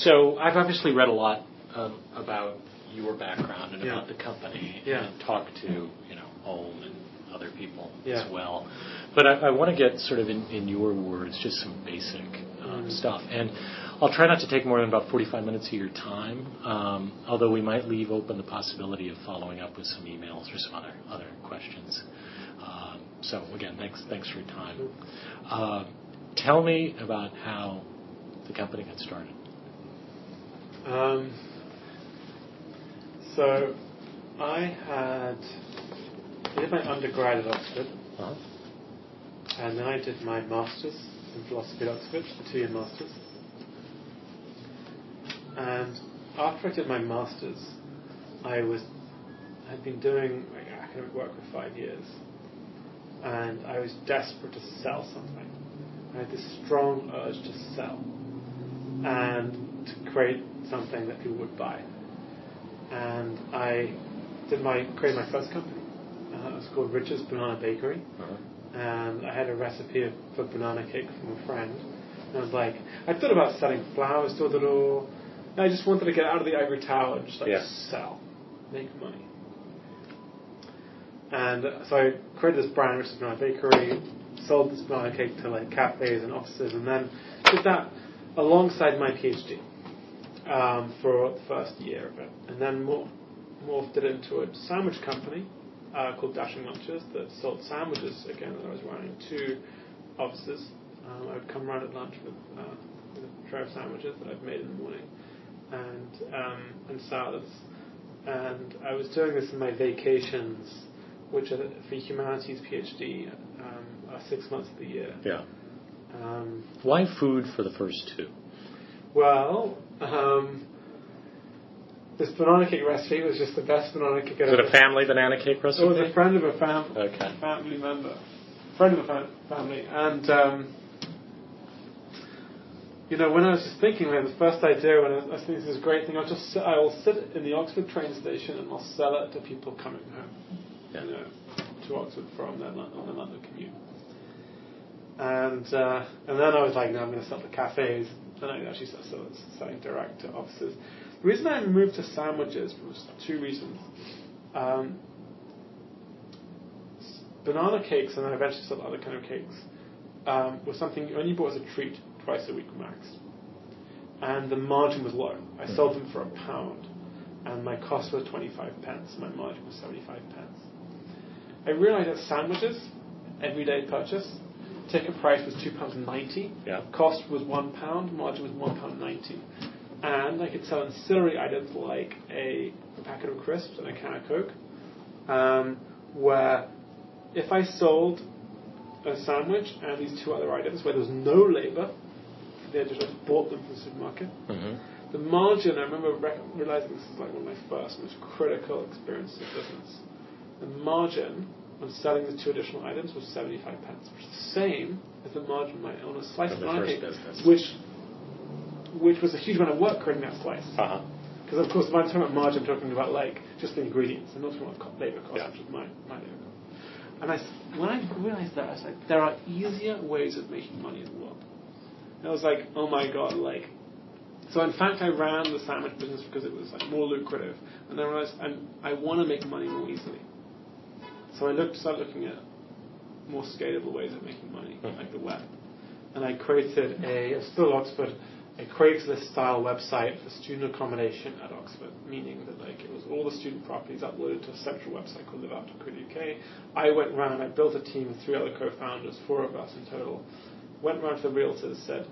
So I've obviously read a lot about your background and about the company, and talked to Ohm and other people as well. But I want to get sort of in your words just some basic stuff. And I'll try not to take more than about 45 minutes of your time, although we might leave open the possibility of following up with some emails or some other questions. So again, thanks for your time. Tell me about how the company got started. So I did my undergrad at Oxford, and then I did my master's in philosophy at Oxford, a 2-year master's. And after I did my master's, I had been doing academic work for 5 years, and I was desperate to sell something. I had this strong urge to sell and to create something that people would buy. And I created my first company. It was called Richard's Banana Bakery. And I had a recipe for banana cake from a friend. And I was like, I thought about selling flowers door to door. And I just wanted to get out of the ivory tower and just sell, make money. And so I created this brand, Richard's Banana Bakery, sold this banana cake to cafes and offices, and then did that alongside my PhD for the first year of it. And then morphed it into a sandwich company called Dashing Lunches that sold sandwiches again that I was running to offices. I would come round at lunch with a tray of sandwiches that I'd made in the morning and salads. And I was doing this in my vacations, which are for humanities PhD, are 6 months of the year. Yeah. Why food for the first two? Well, this banana cake recipe was just the best banana cake I'd ever. Was it a family banana cake recipe? It was a friend of a family member. Friend of a family. And, when I was just thinking, the first idea, when I was thinking this is a great thing, I will sit in the Oxford train station and I'll sell it to people coming home, to Oxford on the London commute. And then I was like, no, I'm going to sell to cafes. And I actually started selling direct to offices. The reason I moved to sandwiches was 2 reasons. Banana cakes, and then I eventually sold other kind of cakes, was something you only bought as a treat twice a week max. And the margin was low. I sold them for £1, and my cost was 25 pence. My margin was 75 pence. I realised that sandwiches, everyday purchase, ticket price was £2.90. Yeah. Cost was £1. Margin was £1.90. And I could sell ancillary items like a packet of crisps and a can of Coke, where if I sold a sandwich and these 2 other items where there was no labour, they just bought them from the supermarket. Mm-hmm. The margin, I remember realising this is one of my first most critical experiences of business. The margin on selling the 2 additional items was 75 pence, which is the same as the margin on a slice of banana cake, which was a huge amount of work creating that slice. Because of course, when I'm talking about margin, I'm talking about just the ingredients. I'm not talking about labour cost, which is my labour cost. And when I realised that, I was like, there are easier ways of making money in the world. And I was like, oh my god, So in fact, I ran the sandwich business because it was more lucrative, and I realised I want to make money more easily. So I started looking at more scalable ways of making money, like the web. And I created still Oxford, a Craigslist-style website for student accommodation at Oxford, meaning that it was all the student properties uploaded to a central website called liveout.co.uk. I went round, I built a team of 3 other co-founders, 4 of us in total, went round to the realtors, said,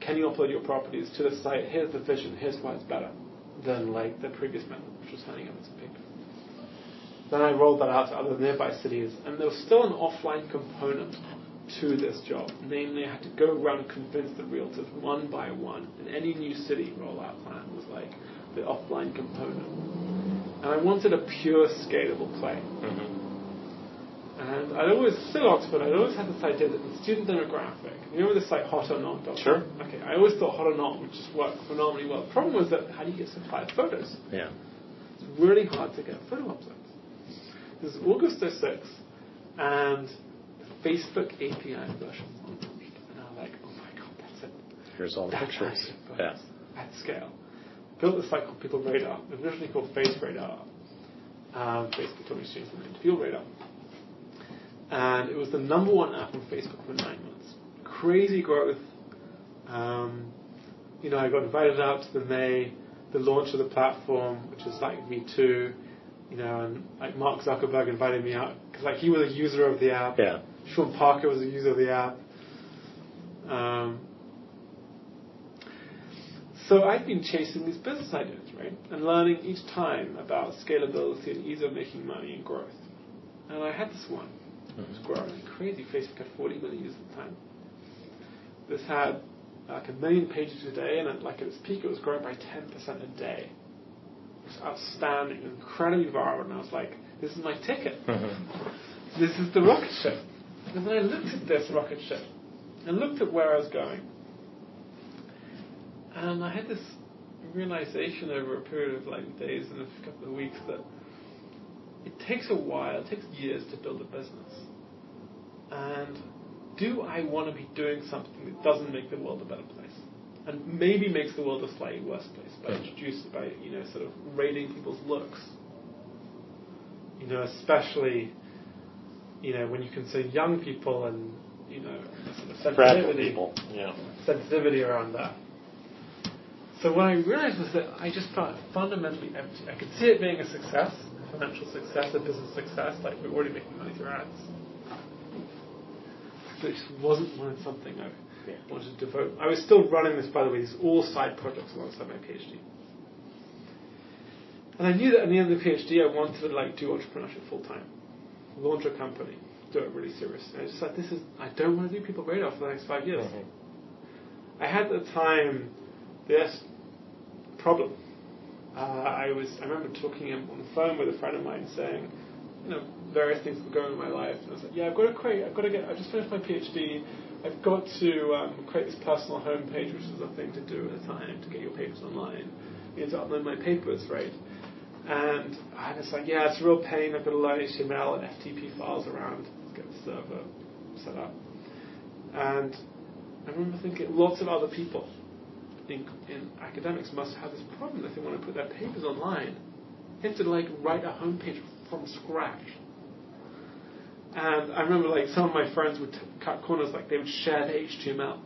can you upload your properties to the site? Here's the vision, here's why it's better than the previous method, which was handing over to people. Then I rolled that out to other nearby cities, and there was still an offline component to this job. Namely, I had to go around and convince the realtors one by one. In any new city rollout plan was the offline component. And I wanted a pure scalable play. Mm-hmm. And I'd always had this idea that the student demographic, you know this site hotornot.com? Sure. Okay, I always thought Hot or Not would just work phenomenally well. The problem was that how do you get supply of photos? Yeah. It's really hard to get photo websites. This is August 06, and the Facebook API version launched. And I was like, oh my god, that's it. Here's all the pictures. Yeah. at scale. Built this site called People Radar, originally called Face Radar. Facebook told me to change the name to People Radar. And it was the number one app on Facebook for 9 months. Crazy growth. I got invited out to the launch of the platform, which is like V2, and like Mark Zuckerberg invited me out because like he was a user of the app. Yeah. Sean Parker was a user of the app. So I've been chasing these business ideas, right, and learning each time about scalability and ease of making money and growth. And I had this one. It was growing like crazy. Facebook had 40 million users at the time. This had like 1 million pages a day, and at its peak, it was growing by 10% a day. It was outstanding, incredibly viral, and I was like, this is my ticket. This is the rocket ship. And then I looked at this rocket ship and looked at where I was going. And I had this realization over a period of like days and a couple of weeks that it takes a while, it takes years to build a business. And do I want to be doing something that doesn't make the world a better place? And maybe makes the world a slightly worse place by sort of rating people's looks. Especially, when you consider young people and, sort of sensitivity around that. So what I realized was that I just felt fundamentally empty. I could see it being a success, a financial success, a business success, like we're already making money through ads. But it just wasn't something I wanted to devote. I was still running this, by the way, these all side projects alongside my PhD. And I knew that at the end of the PhD I wanted to do entrepreneurship full time. Launch a company, do it really seriously. And I just thought, I don't want to do People Radar for the next 5 years. I had at the time this problem. I remember talking on the phone with a friend of mine saying, various things were going on in my life, and I was like, I just finished my PhD, I've got to create this personal homepage, which is a thing to do at the time, to get your papers online. You need to upload my papers, right? And I was like, it's a real pain, I've got to learn HTML and FTP files around to get the server set up. And I remember thinking, lots of other people in academics must have this problem if they want to put their papers online. They have to write a homepage from scratch. And I remember some of my friends would cut corners, they would share the HTML.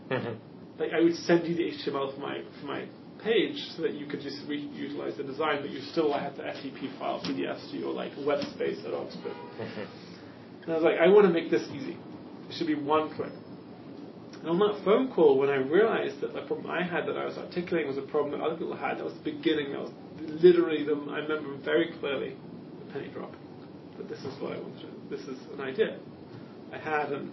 I would send you the HTML for my page so that you could just utilize the design, but you still had the FTP file PDFs to your web space at Oxford. And I was like, I want to make this easy. It should be one click. And on that phone call, when I realized that the problem I had that I was articulating was a problem that other people had, that was the beginning, that was literally I remember very clearly the penny drop. That this is what I wanted to do. This is an idea I had. And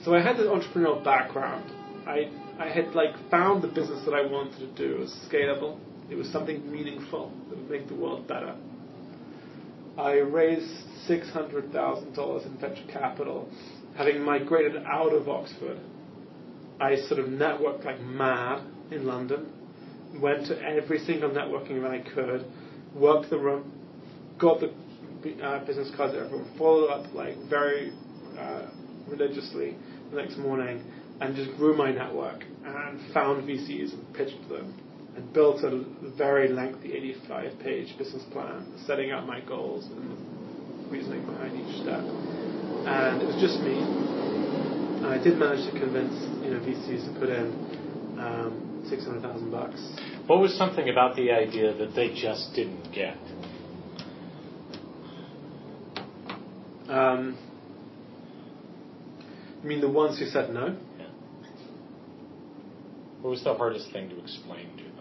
so I had this entrepreneurial background. I had found the business that I wanted to do was scalable. It was something meaningful that would make the world better. I raised $600,000 in venture capital, having migrated out of Oxford. I sort of networked like mad in London, went to every single networking event I could, worked the room, got the business cards that everyone followed up very religiously the next morning, and just grew my network and found VCs and pitched them and built a very lengthy 85-page business plan, setting out my goals and reasoning behind each step. And it was just me. And I did manage to convince VCs to put in $600,000. What was something about the idea that they just didn't get? You mean the ones who said no? What was the hardest thing to explain to them?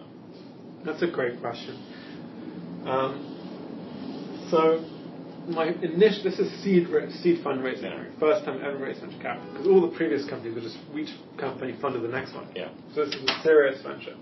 That's a great question. So, this is seed fundraising. First time I ever raised venture capital. Because all the previous companies were just each company funded the next one. Yeah. So this is a serious venture.